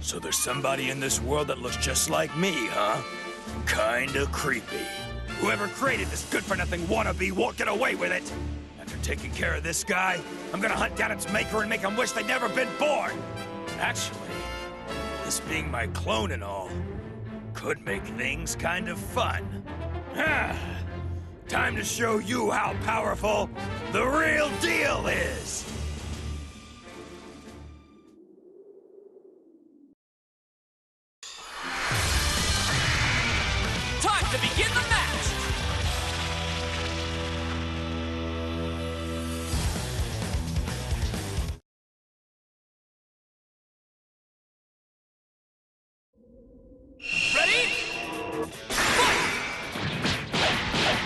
So there's somebody in this world that looks just like me, huh? Kinda creepy. Whoever created this good-for-nothing wannabe won't get away with it! After taking care of this guy, I'm gonna hunt down its maker and make him wish they'd never been born! Actually, this being my clone and all, could make things kind of fun. Time to show you how powerful the real deal is! Time to begin the match! Ready? Fight!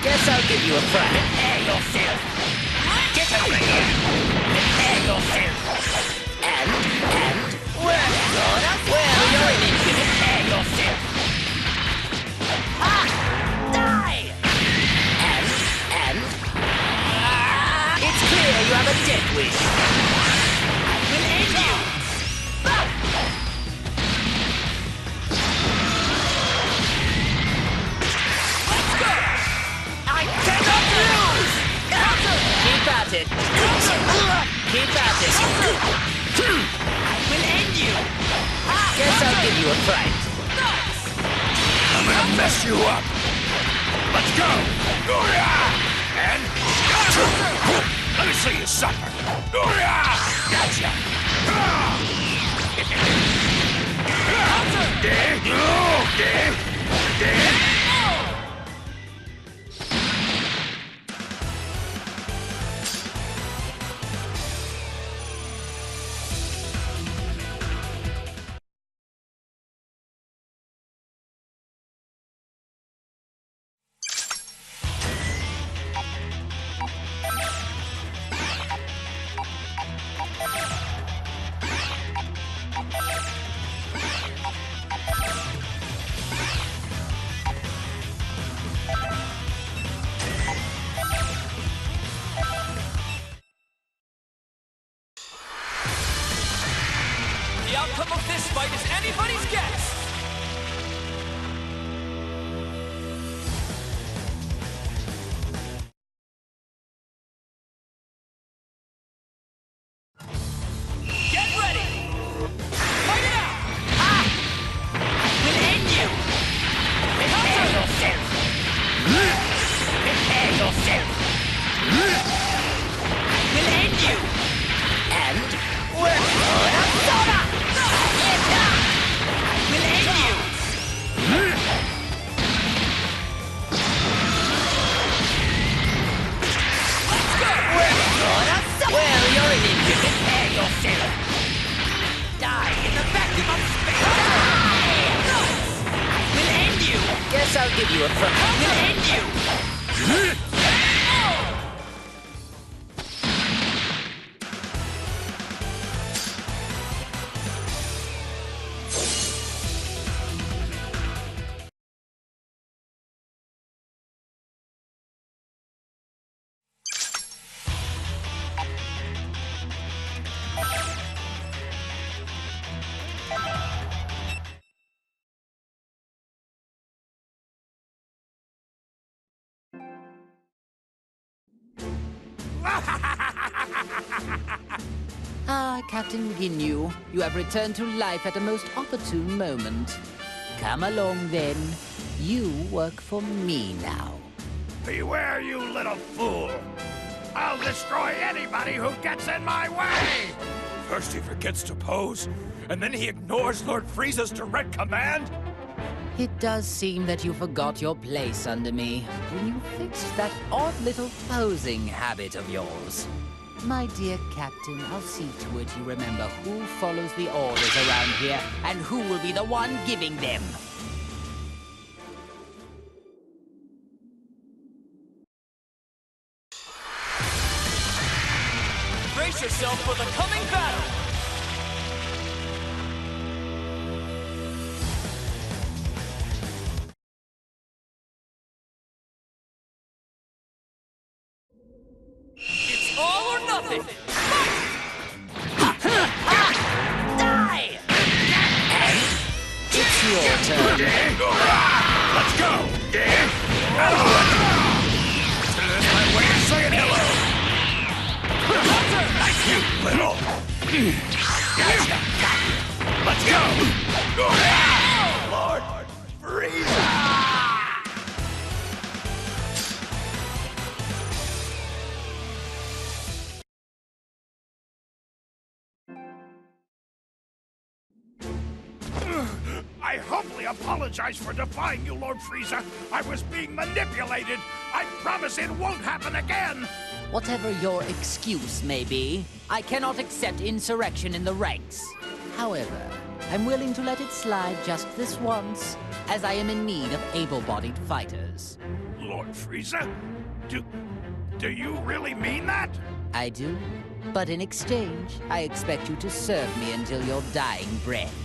Guess I'll give you a fright. Prepare yourself. Get over here. Prepare yourself. And, well, you're in it. Prepare yourself. Die! It's clear you have a death wish. I will end you. Let's go! I cannot lose! Keep at it. Keep at it. I will end you. Guess I'll give you a fright. I'm gonna mess you up! Let's go! And... let me see you suffer! Gotcha! The outcome of this fight is anybody's guess! Get ready! Fight it out! Will end you. Prepare yourself. Prepare yourself. Will end you. And we're gonna soda. Will end you. Let's go! We're gonna soda. Well, you're in it. Prepare yourself. Die in the vacuum of space. Die. Will end you. Guess I'll give you a fright. Will end you. Ah, Captain Ginyu, you have returned to life at a most opportune moment. Come along, then. You work for me now. Beware, you little fool! I'll destroy anybody who gets in my way! First he forgets to pose, and then he ignores Lord Frieza's direct command? It does seem that you forgot your place under me when you fixed that odd little posing habit of yours. My dear Captain, I'll see to it you remember who follows the orders around here and who will be the one giving them. Brace yourself for the coming battle! It's all or nothing! Fight! Die! And turn. Let's go! Out of the way! That's my way of saying hello! Thank you, little! Gotcha! Let's go! Lord Frieza! I humbly apologize for defying you, Lord Frieza. I was being manipulated. I promise it won't happen again. Whatever your excuse may be, I cannot accept insurrection in the ranks. However, I'm willing to let it slide just this once, as I am in need of able-bodied fighters. Lord Frieza? Do you really mean that? I do, but in exchange, I expect you to serve me until your dying breath.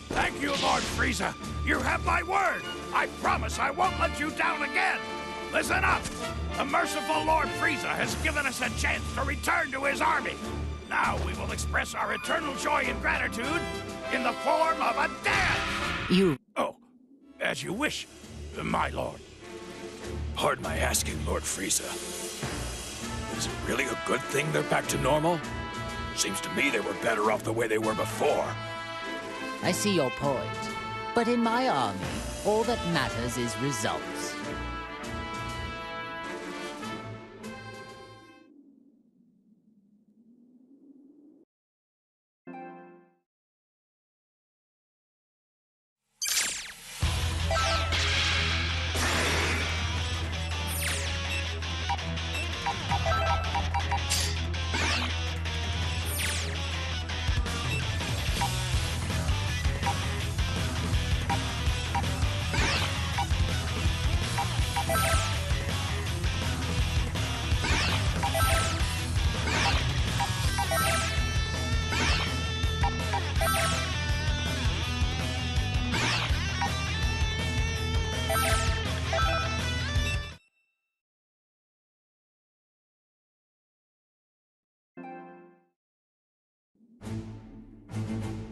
Thank you, Lord Frieza. You have my word. I promise I won't let you down again. Listen up. The merciful Lord Frieza has given us a chance to return to his army. Now we will express our eternal joy and gratitude in the form of a dance. Oh, as you wish, my lord. Pardon my asking, Lord Frieza. Is it really a good thing they're back to normal? Seems to me they were better off the way they were before. I see your point, but in my army, all that matters is results.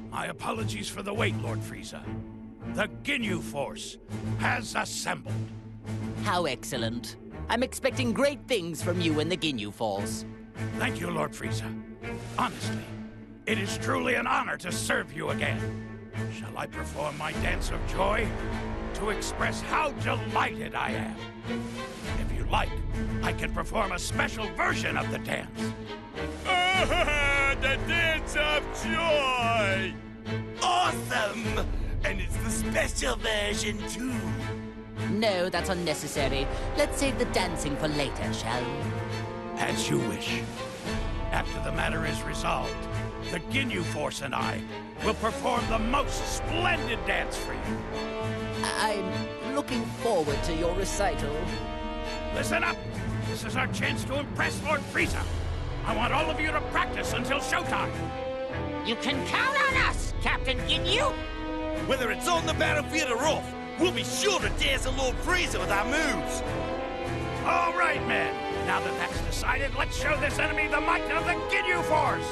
My apologies for the wait, Lord Frieza. The Ginyu Force has assembled. How excellent. I'm expecting great things from you and the Ginyu Force. Thank you, Lord Frieza. Honestly, it is truly an honor to serve you again. Shall I perform my dance of joy to express how delighted I am? If you like, I can perform a special version of the dance. The dance of joy! Awesome! And it's the special version, too. No, that's unnecessary. Let's save the dancing for later, shall we? As you wish. After the matter is resolved, the Ginyu Force and I will perform the most splendid dance for you. I'm looking forward to your recital. Listen up! This is our chance to impress Lord Frieza. I want all of you to practice until showtime. You can count on us, Captain Ginyu! Whether it's on the battlefield or off, we'll be sure to dance on Lord Frieza with our moves. All right, men. Now that that's decided, let's show this enemy the might of the Ginyu Force.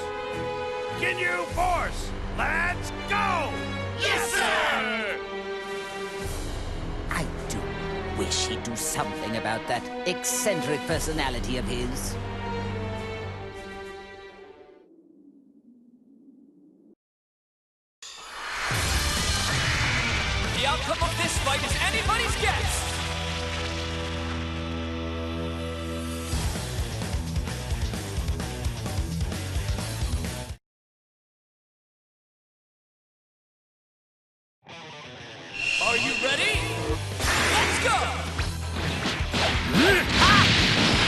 Ginyu Force, let's go! Yes, sir! I do wish he'd do something about that eccentric personality of his. The outcome of this fight is anybody's guess! Are you ready? Let's go!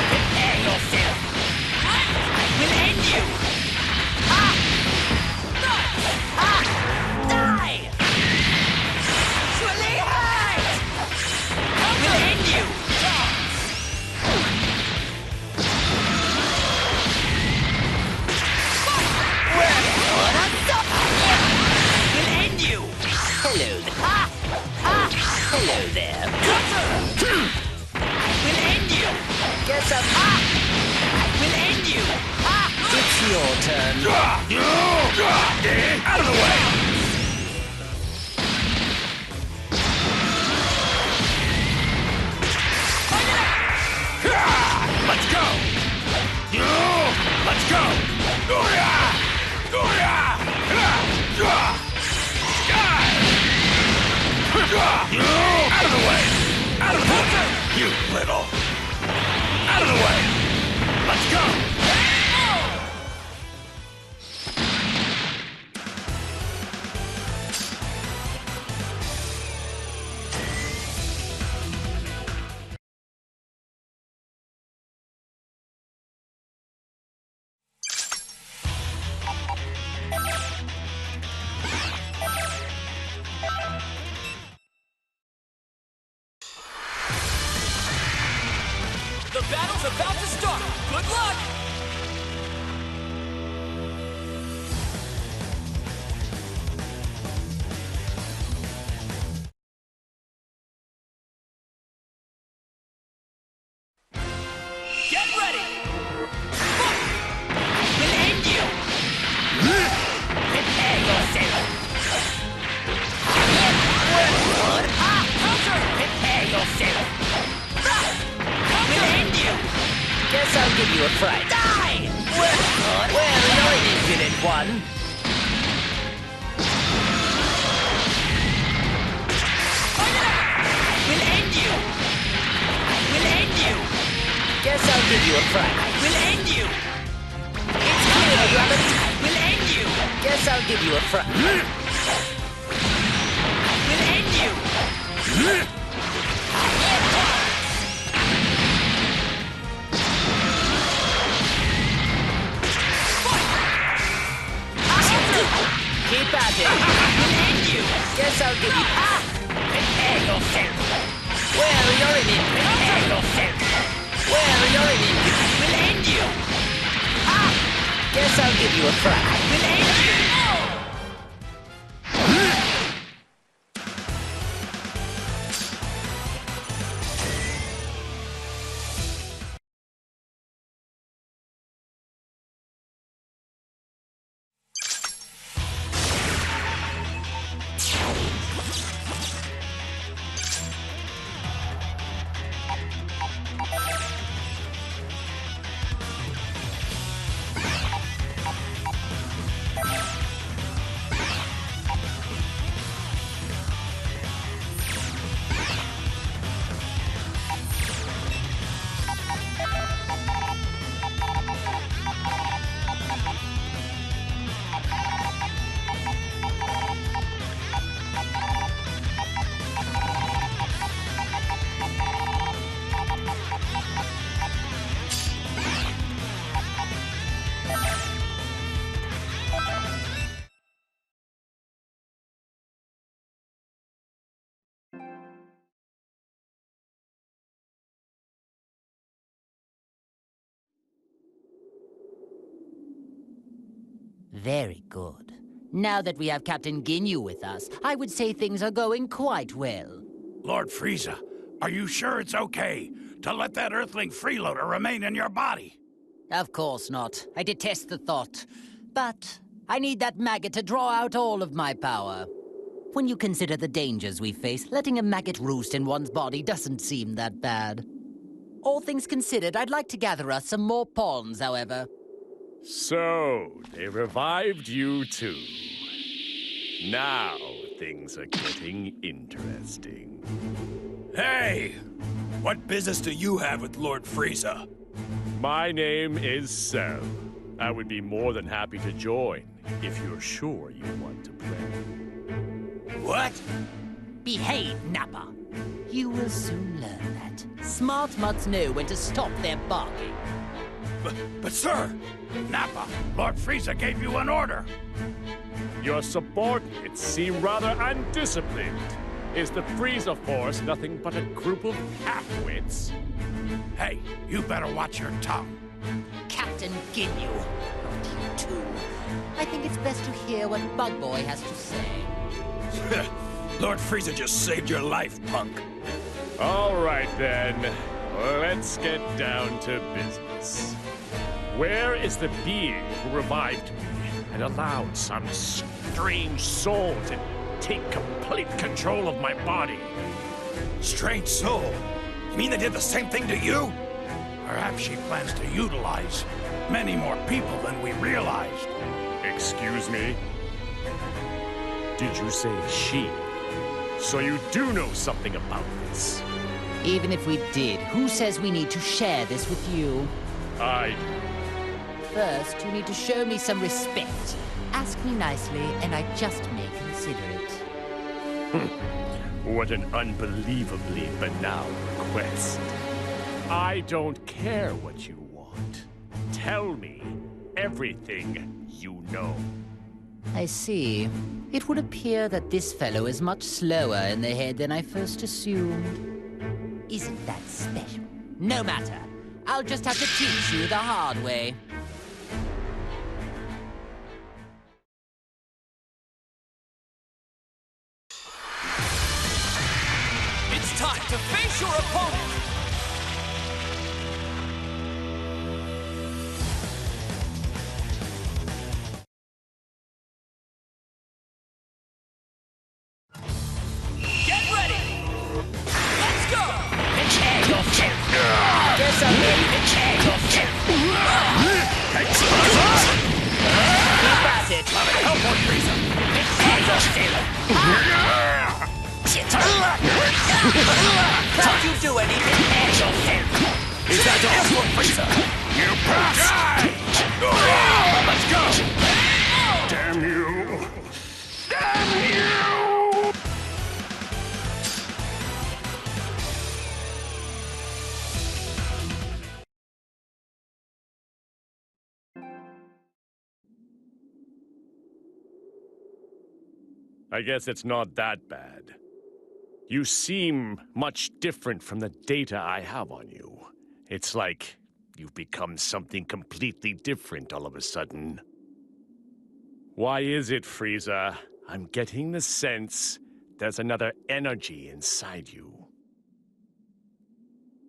Prepare yourself! I will end you! Die! Surely hide! I will end you! Will end you! Hello there. Hello there. Will end you! Guess I'm... Will end you! It's your turn. Out of the way! Out of the way! Out of the way! You little! Out of the way! Let's go! The battle's about to start. Good luck! Get ready! We'll end you! Prepare yourself! Counter! Prepare yourself! We'll end you! Guess I'll give you a fright. Die! Well, you're an impudent one. We'll end you! We'll end you! Guess I'll give you a fright. We'll end you! It's clear, Rabbit! We'll end you! Guess I'll give you a fright. We'll end you! Keep at it. We'll end you! Guess I'll give you... Prepare yourself! Well, you're an impudent. Prepare yourself! Well, you're an impudent. We'll end you! Guess I'll give you a fright. We'll end you! Very good. Now that we have Captain Ginyu with us, I would say things are going quite well. Lord Frieza, are you sure it's okay to let that Earthling freeloader remain in your body? Of course not. I detest the thought. But I need that maggot to draw out all of my power. When you consider the dangers we face, letting a maggot roost in one's body doesn't seem that bad. All things considered, I'd like to gather us some more pawns, however. So, they revived you too. Now, things are getting interesting. Hey! What business do you have with Lord Frieza? My name is Cell. I would be more than happy to join, if you're sure you want to play. What? Behave, Nappa. You will soon learn that. Smart mutts know when to stop their barking. But sir, Nappa, Lord Frieza gave you an order. Your subordinates seem rather undisciplined. Is the Frieza Force nothing but a group of half-wits? Hey, you better watch your tongue. Captain Ginyu. Not you too. I think it's best to hear what Bug Boy has to say. Lord Frieza just saved your life, punk. All right, then. Let's get down to business. Where is the being who revived me and allowed some strange soul to take complete control of my body? Strange soul? You mean they did the same thing to you? Perhaps she plans to utilize many more people than we realized. Excuse me? Did you say she? So you do know something about this? Even if we did, who says we need to share this with you? I do. First, you need to show me some respect. Ask me nicely, and I just may consider it. What an unbelievably banal request. I don't care what you want. Tell me everything you know. I see. It would appear that this fellow is much slower in the head than I first assumed. Isn't that special? No matter. I'll just have to teach you the hard way. It's time to face your opponent! Get ready! Let's go! Guess I'm ready to change. Keep at it. Help on Frieza! Can't you do anything? Is that all for Frieza? You pass! Let's go! Damn you! Damn you! I guess it's not that bad. You seem much different from the data I have on you. It's like you've become something completely different all of a sudden. Why is it, Frieza? I'm getting the sense there's another energy inside you.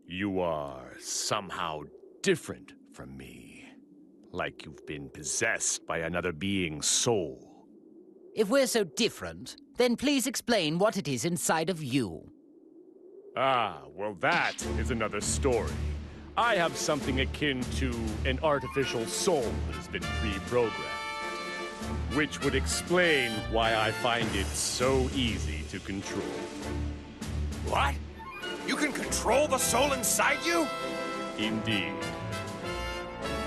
You are somehow different from me. Like you've been possessed by another being's soul. If we're so different, then please explain what it is inside of you. Ah, well that is another story. I have something akin to an artificial soul that has been pre-programmed. Which would explain why I find it so easy to control. What? You can control the soul inside you? Indeed.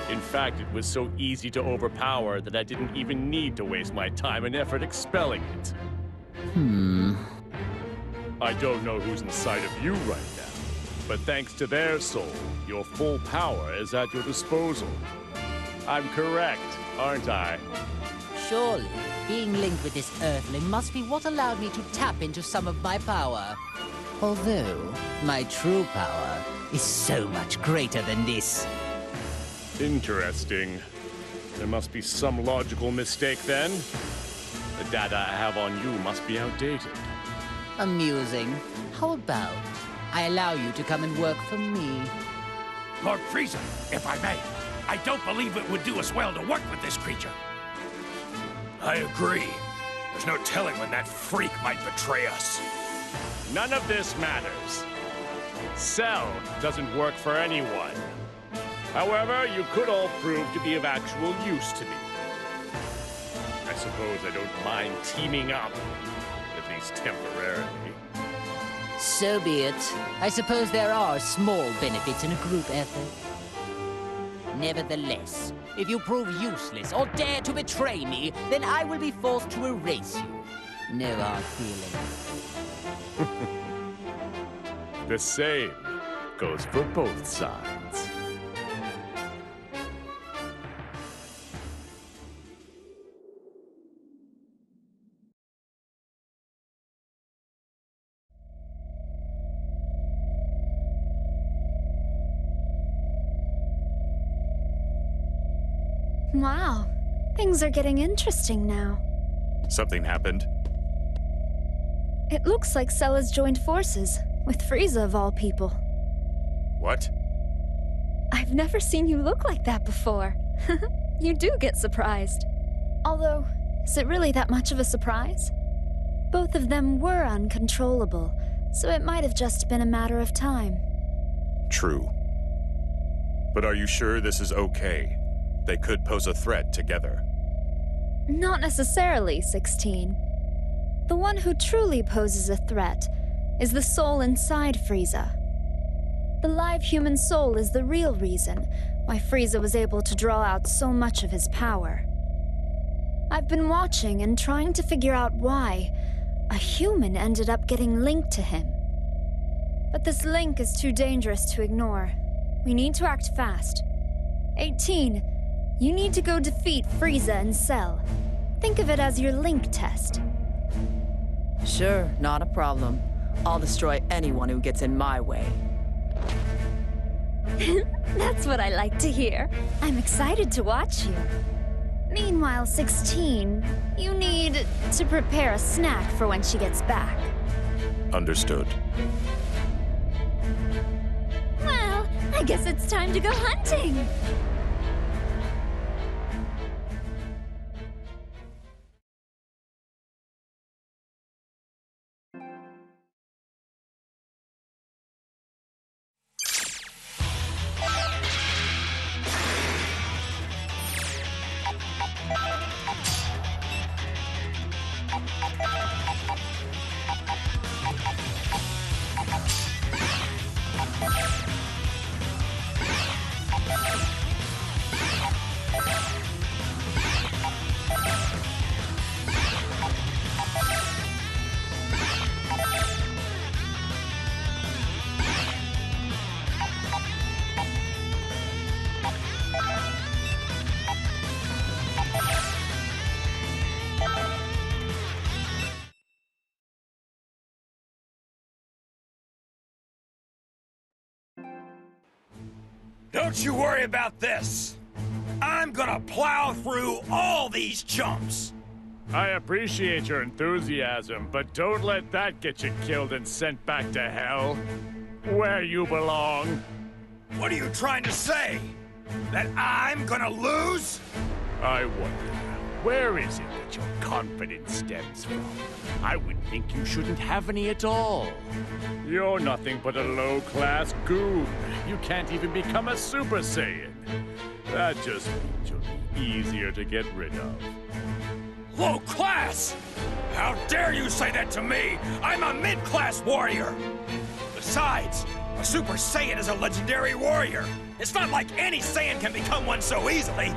In fact, it was so easy to overpower that I didn't even need to waste my time and effort expelling it. I don't know who's inside of you right now, but thanks to their soul, your full power is at your disposal. I'm correct, aren't I? Surely, being linked with this Earthling must be what allowed me to tap into some of my power. Although, my true power is so much greater than this. Interesting. There must be some logical mistake then. The data I have on you must be outdated. Amusing. How about I allow you to come and work for me? Lord Frieza, if I may, I don't believe it would do us well to work with this creature. I agree. There's no telling when that freak might betray us. None of this matters. Cell doesn't work for anyone. However, you could all prove to be of actual use to me. I suppose I don't mind teaming up, at least temporarily. So be it. I suppose there are small benefits in a group effort. Nevertheless, if you prove useless or dare to betray me, then I will be forced to erase you. No hard feelings. The same goes for both sides. Wow, things are getting interesting now. Something happened? It looks like Cell has joined forces, with Frieza of all people. What? I've never seen you look like that before. You do get surprised. Although, is it really that much of a surprise? Both of them were uncontrollable, so it might have just been a matter of time. True. But are you sure this is okay? They could pose a threat together. Not necessarily, 16. The one who truly poses a threat is the soul inside Frieza. The live human soul is the real reason why Frieza was able to draw out so much of his power. I've been watching and trying to figure out why a human ended up getting linked to him. But this link is too dangerous to ignore. We need to act fast. 18, you need to go defeat Frieza and Cell. Think of it as your link test. Sure, not a problem. I'll destroy anyone who gets in my way. That's what I like to hear. I'm excited to watch you. Meanwhile, 16, you need to prepare a snack for when she gets back. Understood. Well, I guess it's time to go hunting. Don't you worry about this. I'm gonna plow through all these chumps. I appreciate your enthusiasm, but don't let that get you killed and sent back to hell, where you belong. What are you trying to say? That I'm gonna lose? I wonder, where is it that your confidence stems from? I would think you shouldn't have any at all. You're nothing but a low-class goon. You can't even become a Super Saiyan. That just means you'll be easier to get rid of. Low class? How dare you say that to me? I'm a mid-class warrior. Besides, a Super Saiyan is a legendary warrior. It's not like any Saiyan can become one so easily.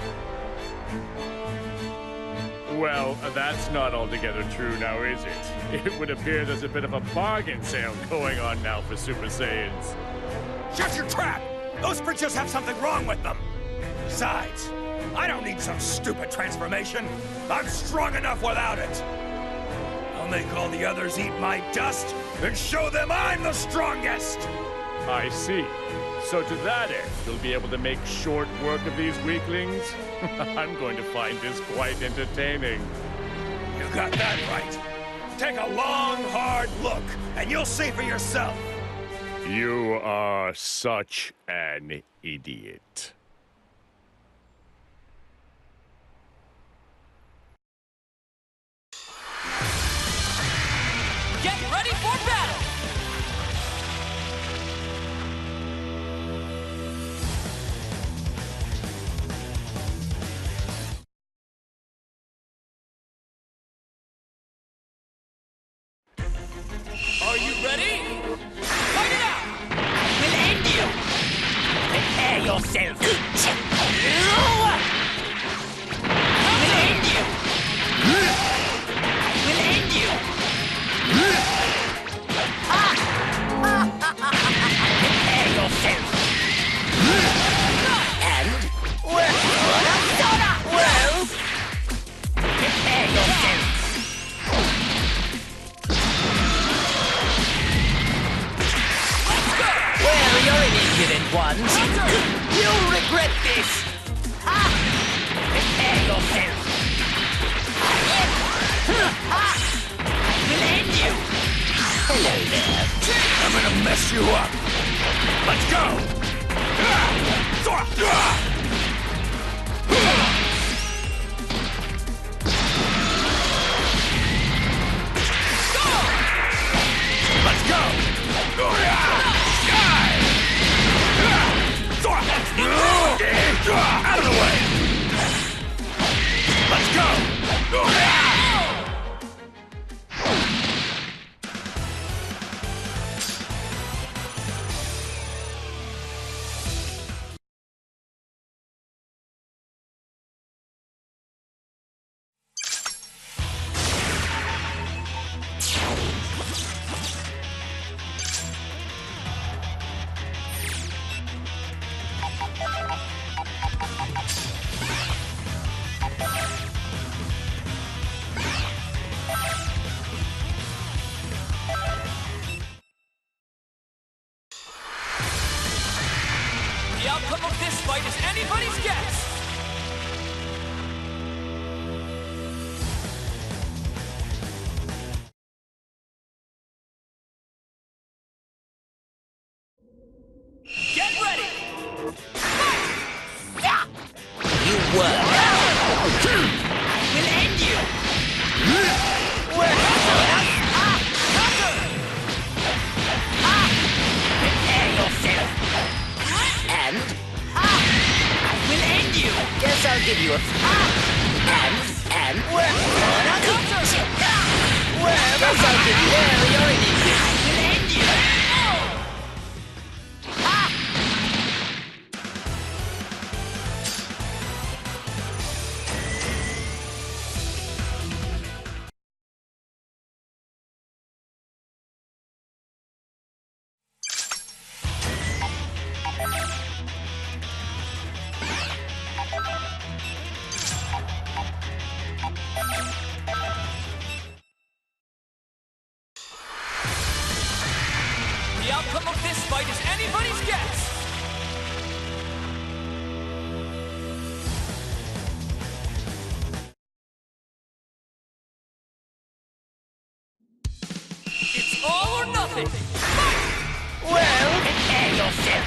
Well, that's not altogether true now, is it? It would appear there's a bit of a bargain sale going on now for Super Saiyans. Shut your trap! Those creatures have something wrong with them. Besides, I don't need some stupid transformation. I'm strong enough without it. I'll make all the others eat my dust and show them I'm the strongest! I see. So to that end, you'll be able to make short work of these weaklings? I'm going to find this quite entertaining. You got that right. Take a long, hard look, and you'll see for yourself. You are such an idiot. Get ready for battle! Are you ready? Fight it out! We'll end you! Prepare yourself! We'll end you! We'll end you! Prepare yourself! And... well... Prepare yourself! Well, you're an impudent ones. You'll regret this. Prepare yourself. We'll end you. Hello there. I'm gonna mess you up. Let's go! Let's go! Out of the way! Let's go! fight is anybody's guess! Get ready! You were. We'll end you! Prepare yourself. And We'll end you! guess I'll give you a. And guess I'll give you. Well, you're an idiot. We'll end you! The outcome of this fight is anybody's guess! It's all or nothing! Well, prepare yourself.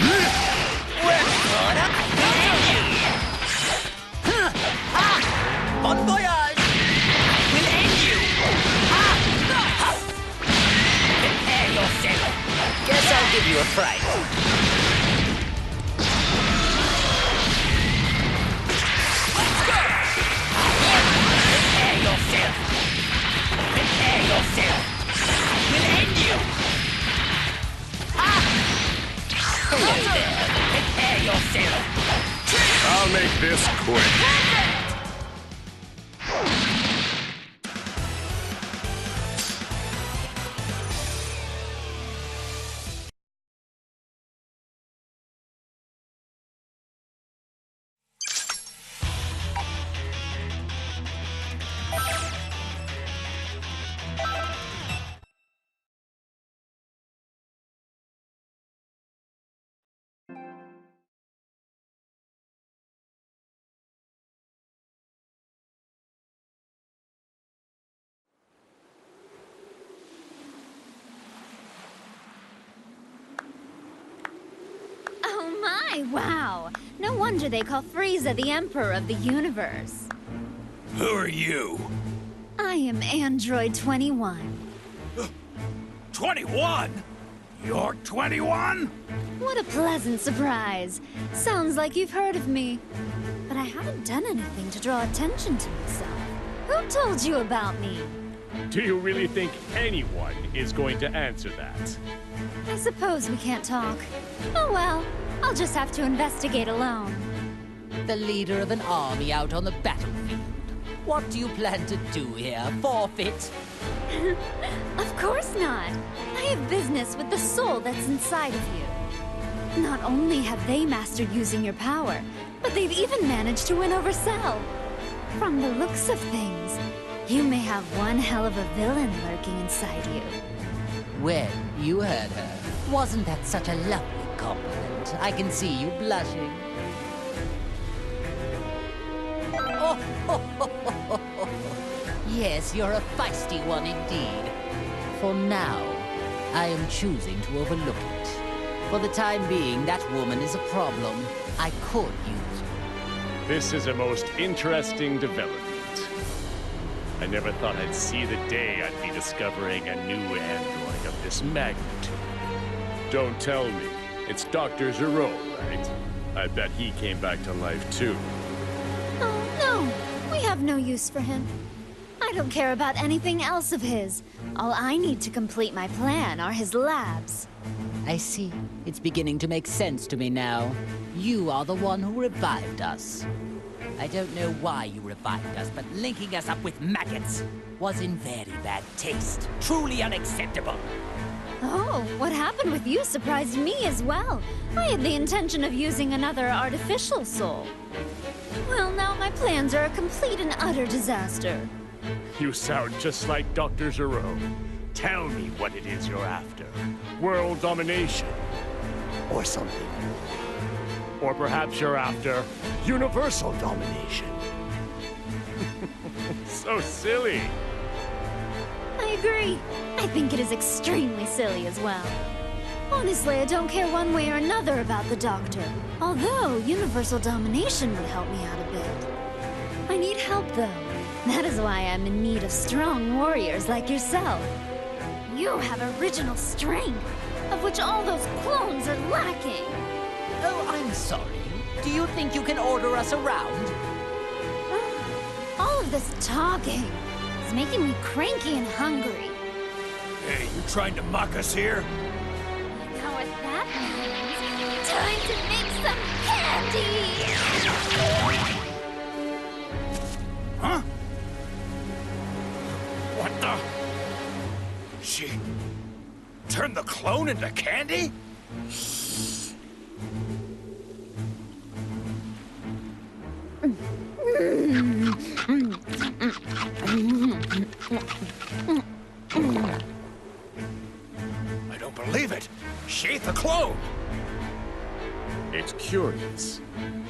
We're gonna end you. Bon voyage. We'll end you! Prepare yourself. Guess I'll give you a fright. Let's go! Prepare yourself. Prepare yourself. We'll end you! Hello there. Prepare yourself. I'll make this quick. Oh my, wow. No wonder they call FighterZ the Emperor of the Universe. Who are you? I am Android 21. 21? You're 21? What a pleasant surprise. Sounds like you've heard of me. But I haven't done anything to draw attention to myself. Who told you about me? Do you really think anyone is going to answer that? I suppose we can't talk. Oh well, I'll just have to investigate alone. The leader of an army out on the battlefield. What do you plan to do here? Forfeit? Of course not. I have business with the soul that's inside of you. Not only have they mastered using your power, but they've even managed to win over Cell. From the looks of things, you may have one hell of a villain lurking inside you. Well, you heard her. Wasn't that such a lovely compliment? I can see you blushing. Oh, yes, you're a feisty one indeed. For now, I am choosing to overlook it. For the time being, that woman is a problem. I could use her. This is a most interesting development. I never thought I'd see the day I'd be discovering a new android of this magnitude. Don't tell me. It's Dr. Zero, right? I bet he came back to life too. Oh, no. We have no use for him. I don't care about anything else of his. All I need to complete my plan are his labs. I see. It's beginning to make sense to me now. You are the one who revived us. I don't know why you revived us, but linking us up with maggots was in very bad taste. Truly unacceptable. Oh, what happened with you surprised me as well. I had the intention of using another artificial soul. Well, now my plans are a complete and utter disaster. You sound just like Dr. Zero. Tell me what it is you're after. World domination. Or something. Or perhaps you're after universal domination. So silly. I agree. I think it is extremely silly as well. Honestly, I don't care one way or another about the Doctor. Although, universal domination would help me out a bit. I need help, though. That is why I'm in need of strong warriors like yourself. You have original strength, of which all those clones are lacking. Oh, I'm sorry. Do you think you can order us around? All of this talking is making me cranky and hungry. Hey, you trying to mock us here? You know what that means? Time to make some candy! Huh? What the? She turned the clone into candy? I don't believe it. She ate the clone. It's curious.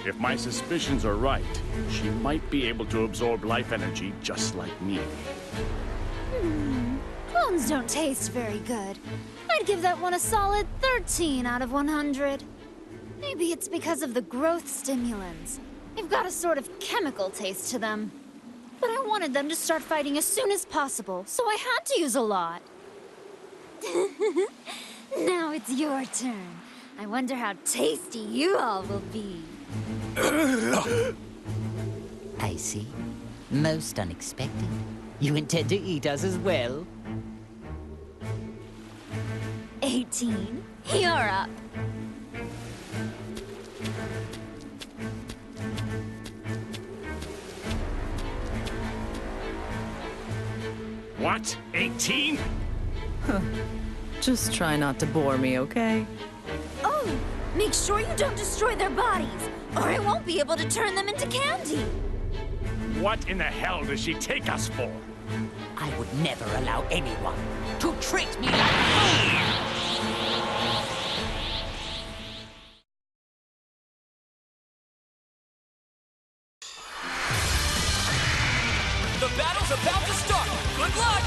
If my suspicions are right, she might be able to absorb life energy just like me. Clones don't taste very good. I'd give that one a solid 13 out of 100. Maybe it's because of the growth stimulants. They've got a sort of chemical taste to them. But I wanted them to start fighting as soon as possible, so I had to use a lot. Now it's your turn. I wonder how tasty you all will be. I see. Most unexpected. You intend to eat us as well? 18, you're up. What? 18? Just try not to bore me, okay? Oh, make sure you don't destroy their bodies, or I won't be able to turn them into candy. What in the hell does she take us for? I would never allow anyone to treat me like food! The battle's about to start. Good luck!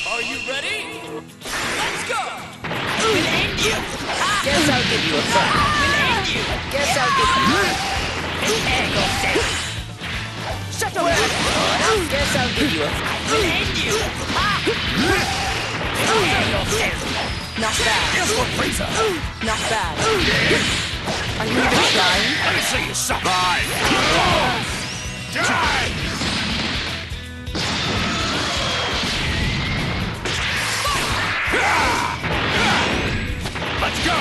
Are you ready? Let's go! We'll end you! Guess I'll give you a fight. We'll end you! Guess I'll give you prepare yourself! Shut up! Guess I'll give you a fight. We'll end you! Prepare yourself! Not bad. Here's one freezer. Not bad. Are you even trying? Let me see you suck. Die! Die! Let's go!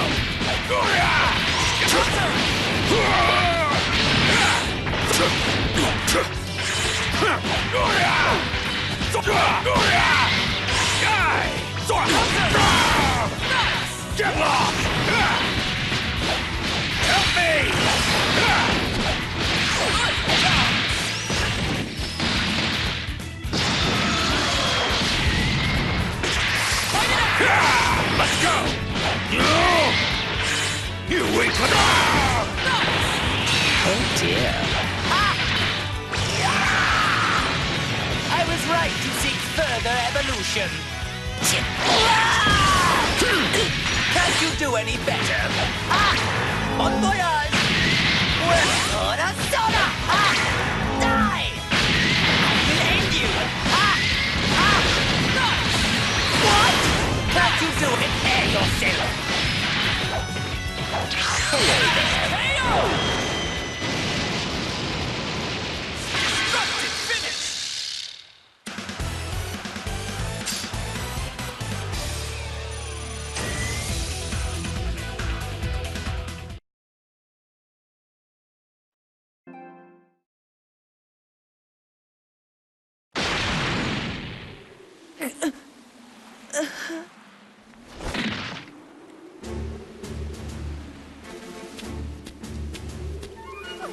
Get lost! Help me! Let's go! You weak little... Oh dear. I was right to seek further evolution. Can't you do any better? Bon voyage! Persona! Die! We'll end you! What? Can't you do it? Air yourself! Hello there. KO! Destructive finish!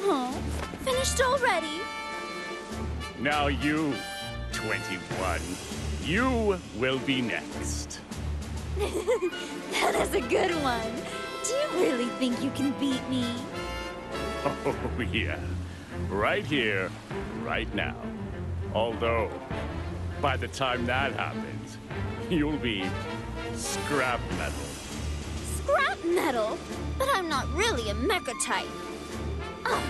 Oh, finished already? Now you, 21, you will be next. That is a good one. Do you really think you can beat me? Oh, yeah. Right here, right now. Although, by the time that happens, you'll be scrap metal. Scrap metal? But I'm not really a mecha type. Oh.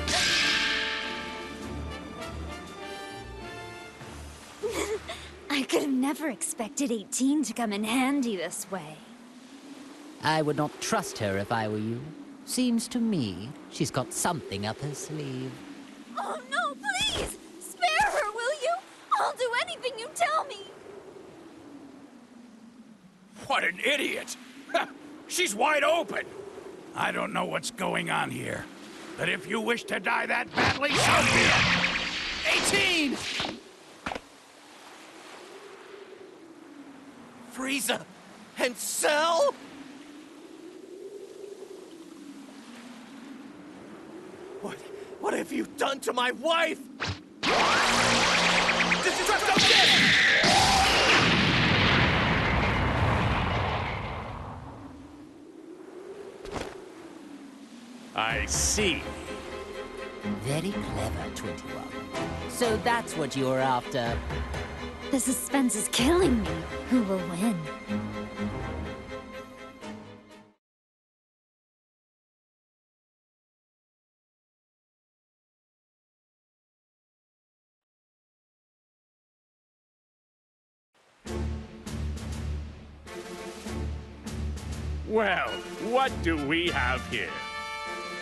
I could have never expected 18 to come in handy this way. I would not trust her if I were you. Seems to me she's got something up her sleeve. Oh no, please! Spare her, will you? I'll do anything you tell me. What an idiot! She's wide open! I don't know what's going on here, but if you wish to die that badly, so be it! 18! Frieza and Cell? What have you done to my wife? Destructo Disc! I see. Very clever, 21. So that's what you're after. The suspense is killing me. Who will win? Well, what do we have here?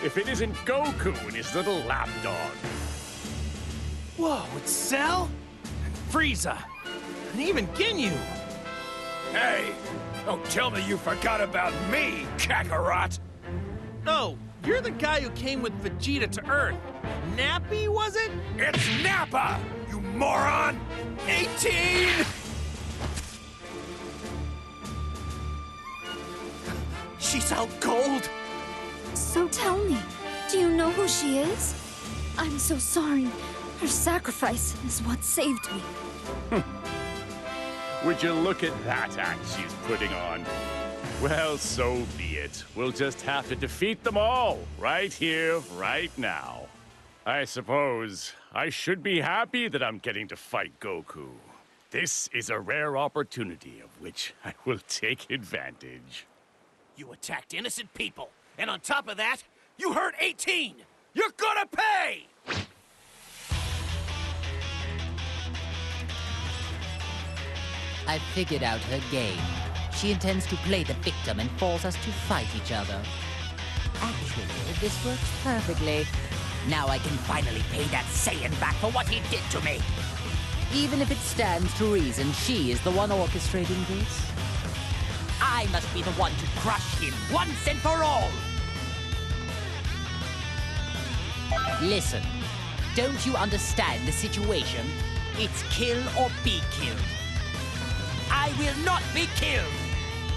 If it isn't Goku and his little lapdog. Whoa, it's Cell? And Frieza. And even Ginyu. Hey, don't tell me you forgot about me, Kakarot! No, you're the guy who came with Vegeta to Earth. Nappy, was it? It's Nappa, you moron! 18! She's out cold. So tell me, do you know who she is? I'm so sorry. Her sacrifice is what saved me. Would you look at that act she's putting on? Well, so be it. We'll just have to defeat them all, right here, right now. I suppose I should be happy that I'm getting to fight Goku. This is a rare opportunity of which I will take advantage. You attacked innocent people. And on top of that, you hurt 18! You're gonna pay! I've figured out her game. She intends to play the victim and force us to fight each other. Actually, this works perfectly. Now I can finally pay that Saiyan back for what he did to me. Even if it stands to reason she is the one orchestrating this. I must be the one to crush him once and for all! Listen, don't you understand the situation? It's kill or be killed. I will not be killed!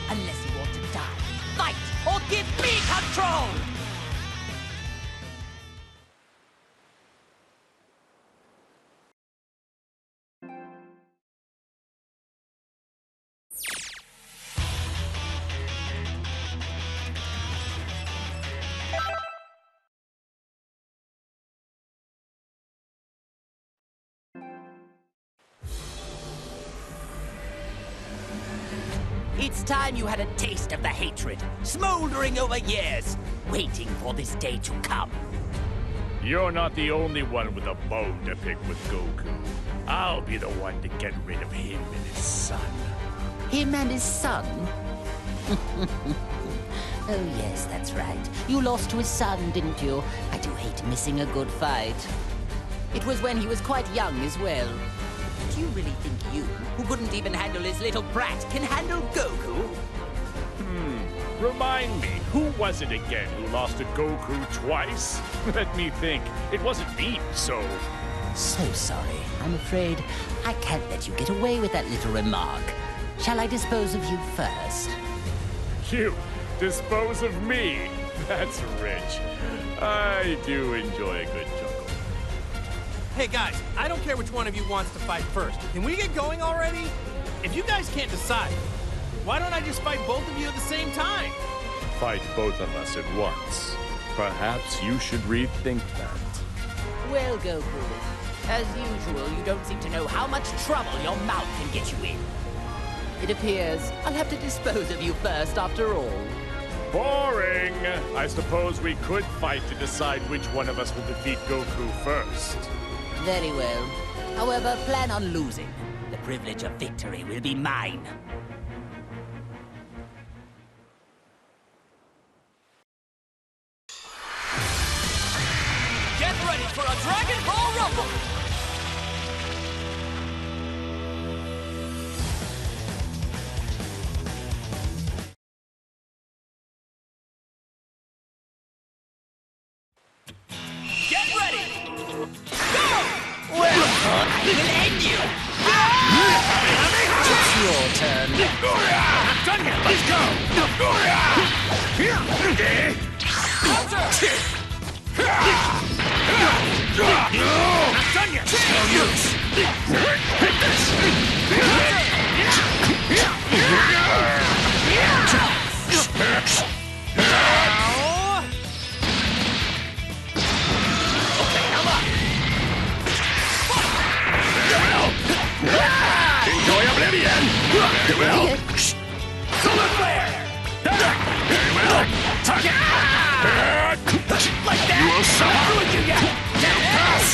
Unless you want to die, fight, or give me control! It's time you had a taste of the hatred, smoldering over years, waiting for this day to come. You're not the only one with a bone to pick with Goku. I'll be the one to get rid of him and his son. Him and his son? Oh yes, that's right. You lost to his son, didn't you? I do hate missing a good fight. It was when he was quite young as well. Do you really think you, who couldn't even handle his little brat, can handle Goku? Remind me, who was it again who lost to Goku twice? Let me think. It wasn't me, so... So sorry. I'm afraid I can't let you get away with that little remark. Shall I dispose of you first? You dispose of me? That's rich. I do enjoy a good chuckle. Hey guys, I don't care which one of you wants to fight first. Can we get going already? If you guys can't decide, why don't I just fight both of you at the same time? Fight both of us at once. Perhaps you should rethink that. Well, Goku, as usual, you don't seem to know how much trouble your mouth can get you in. It appears I'll have to dispose of you first, after all. Boring! I suppose we could fight to decide which one of us will defeat Goku first. Very well. However, plan on losing. The privilege of victory will be mine. Get ready for a Dragon Ball Rumble! Get ready! Go! Well, I will end you! It's your turn. I'm done here. Let's go. Counter! I'm done yet. No use. Hit this. Enjoy oblivion! Very well! Solar flare! Very well! Tuck it! Like that! You will suffer! Ruined you yet! Don't pass!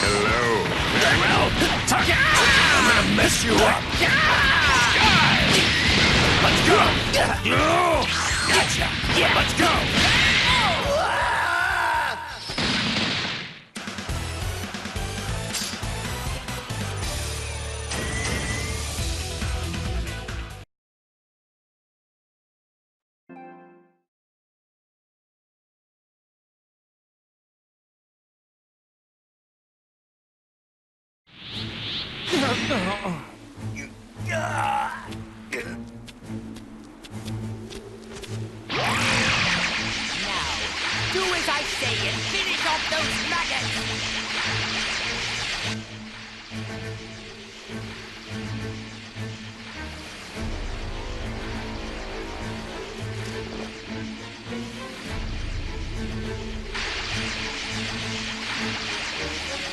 Hello! Very well! Tuck it! I'm gonna mess you up! Let's go! No! Gotcha! Let's go! Do as I say and finish off those maggots!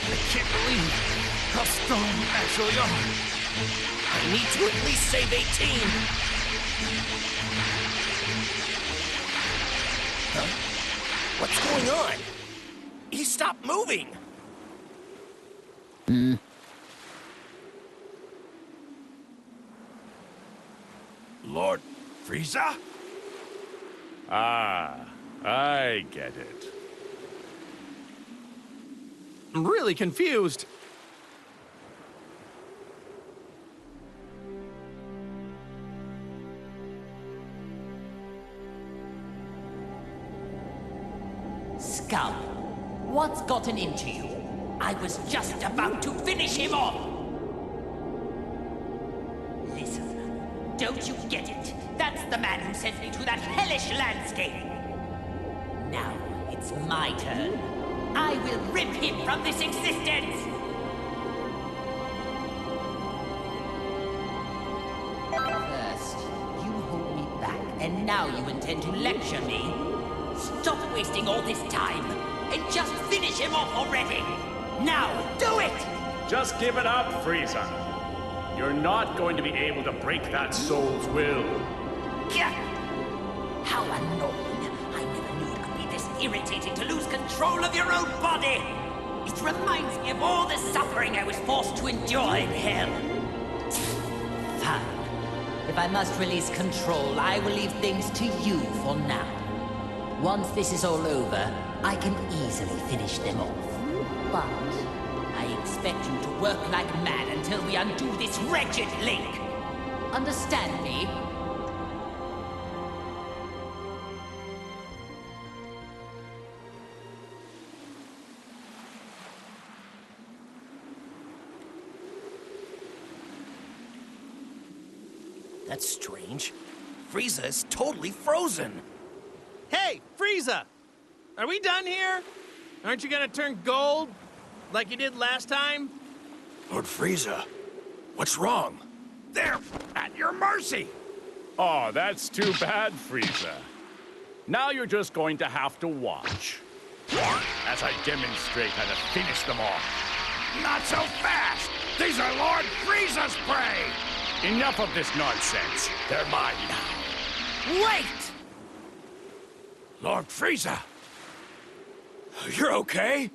I can't believe how strong you actually are. I need to at least save 18. Huh? What's going on? He stopped moving. Lord Frieza? Ah, I get it. I'm really confused. Scum, what's gotten into you? I was just about to finish him off! Listen, don't you get it? That's the man who sent me to that hellish landscape! Now, it's my turn. I will rip him from this existence! First, you hold me back, and now you intend to lecture me? Stop wasting all this time, and just finish him off already! Now, do it! Just give it up, Frieza. You're not going to be able to break that soul's will. Gah! How annoying! I never knew it could be this irritating to lose control of your own body! It reminds me of all the suffering I was forced to endure in hell. Fine. If I must release control, I will leave things to you for now. Once this is all over, I can easily finish them off. But I expect you to work like mad until we undo this wretched link. Understand me? That's strange. Frieza is totally frozen. Hey, Frieza! Are we done here? Aren't you gonna turn gold? Like you did last time? Lord Frieza, what's wrong? They're at your mercy! Oh, that's too bad, Frieza. Now you're just going to have to watch as I demonstrate how to finish them off. Not so fast! These are Lord Frieza's prey! Enough of this nonsense. They're mine now. Wait! Lord Frieza! You're okay?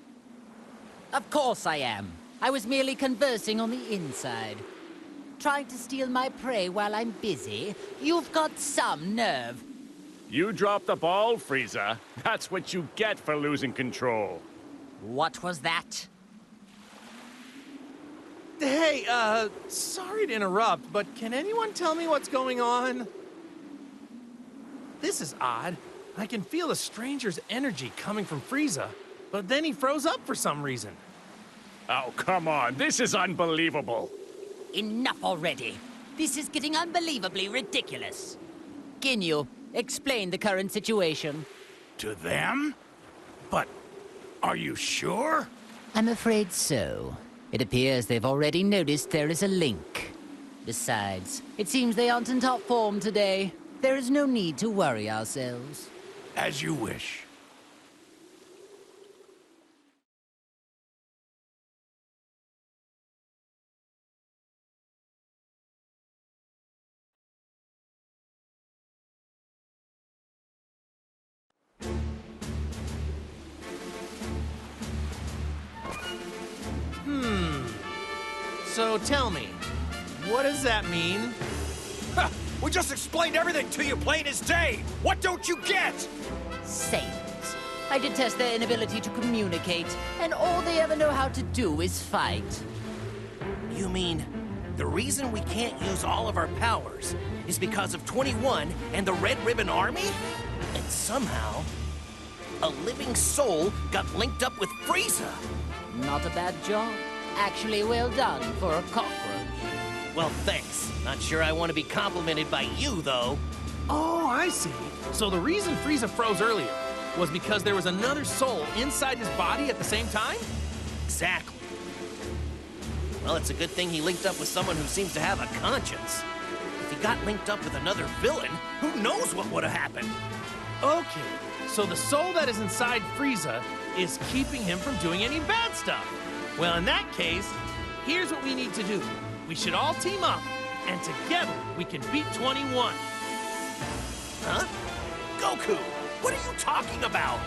Of course I am. I was merely conversing on the inside. Trying to steal my prey while I'm busy? You've got some nerve. You dropped the ball, Frieza. That's what you get for losing control. What was that? Hey, sorry to interrupt, but can anyone tell me what's going on? This is odd. I can feel a stranger's energy coming from Frieza, but then he froze up for some reason. Oh, come on. This is unbelievable. Enough already. This is getting unbelievably ridiculous. Ginyu, explain the current situation. To them? But are you sure? I'm afraid so. It appears they've already noticed there is a link. Besides, it seems they aren't in top form today. There is no need to worry ourselves. As you wish. So tell me, what does that mean? Ha! We just explained everything to you plain as day! What don't you get? Saiyans. I detest their inability to communicate, and all they ever know how to do is fight. You mean, the reason we can't use all of our powers is because of 21 and the Red Ribbon Army? And somehow, a living soul got linked up with Frieza. Not a bad job. Actually well done for a cockroach. Well, thanks. Not sure I want to be complimented by you, though. Oh, I see. So the reason Frieza froze earlier was because there was another soul inside his body at the same time? Exactly. Well, it's a good thing he linked up with someone who seems to have a conscience. If he got linked up with another villain, who knows what would have happened? Okay, so the soul that is inside Frieza is keeping him from doing any bad stuff. Well, in that case, here's what we need to do. We should all team up, and together we can beat 21. Huh? Goku, what are you talking about?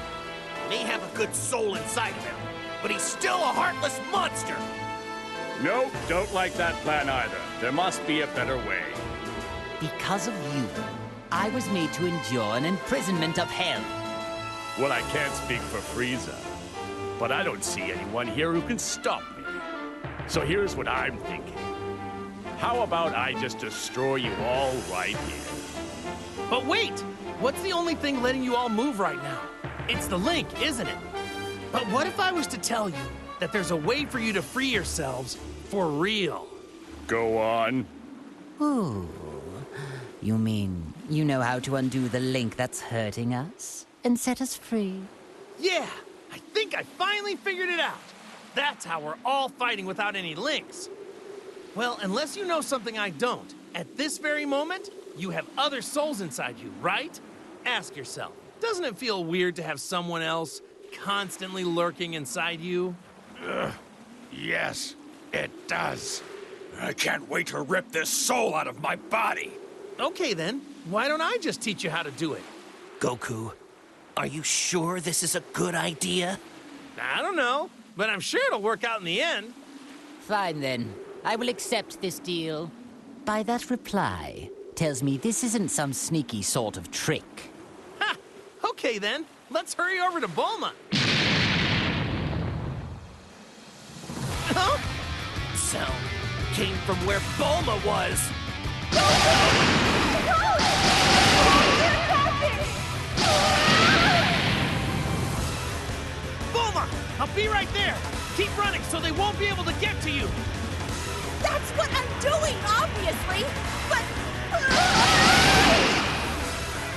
He may have a good soul inside of him, but he's still a heartless monster. Nope, don't like that plan either. There must be a better way. Because of you, I was made to endure an imprisonment of hell. Well, I can't speak for Frieza, but I don't see anyone here who can stop me. So here's what I'm thinking. How about I just destroy you all right here? But wait! What's the only thing letting you all move right now? It's the link, isn't it? But what if I was to tell you that there's a way for you to free yourselves for real? Go on. Ooh. You mean you know how to undo the link that's hurting us and set us free? Yeah, I think I finally figured it out. That's how we're all fighting without any links. Well, unless you know something I don't, at this very moment, you have other souls inside you, right? Ask yourself, doesn't it feel weird to have someone else constantly lurking inside you? Yes, it does. I can't wait to rip this soul out of my body. Okay then, why don't I just teach you how to do it? Goku, are you sure this is a good idea? I don't know, but I'm sure it'll work out in the end. Fine then. I will accept this deal. By that reply, tells me this isn't some sneaky sort of trick. Ha! Okay then, let's hurry over to Bulma. Huh? Sound came from where Bulma was. Bulma, I'll be right there. Keep running so they won't be able to get to you. That's what I'm doing, obviously! But...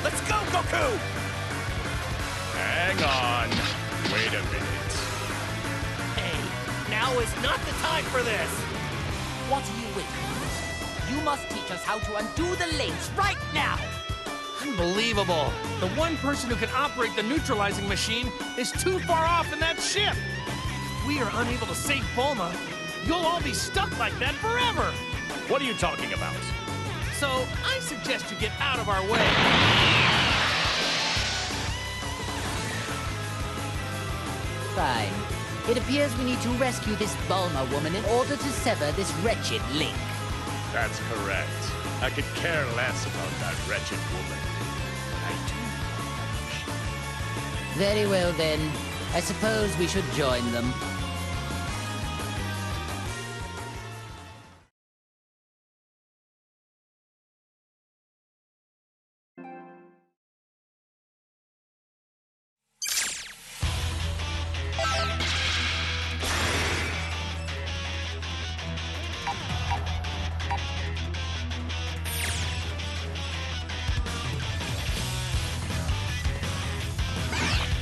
Let's go, Goku! Hang on. Wait a minute. Now is not the time for this! What are you waiting for? You must teach us how to undo the links right now! Unbelievable! The one person who can operate the neutralizing machine is too far off in that ship! If we are unable to save Bulma, you'll all be stuck like that forever! What are you talking about? So, I suggest you get out of our way. Fine. It appears we need to rescue this Bulma woman in order to sever this wretched link. That's correct. I could care less about that wretched woman. I do. Very well then. I suppose we should join them.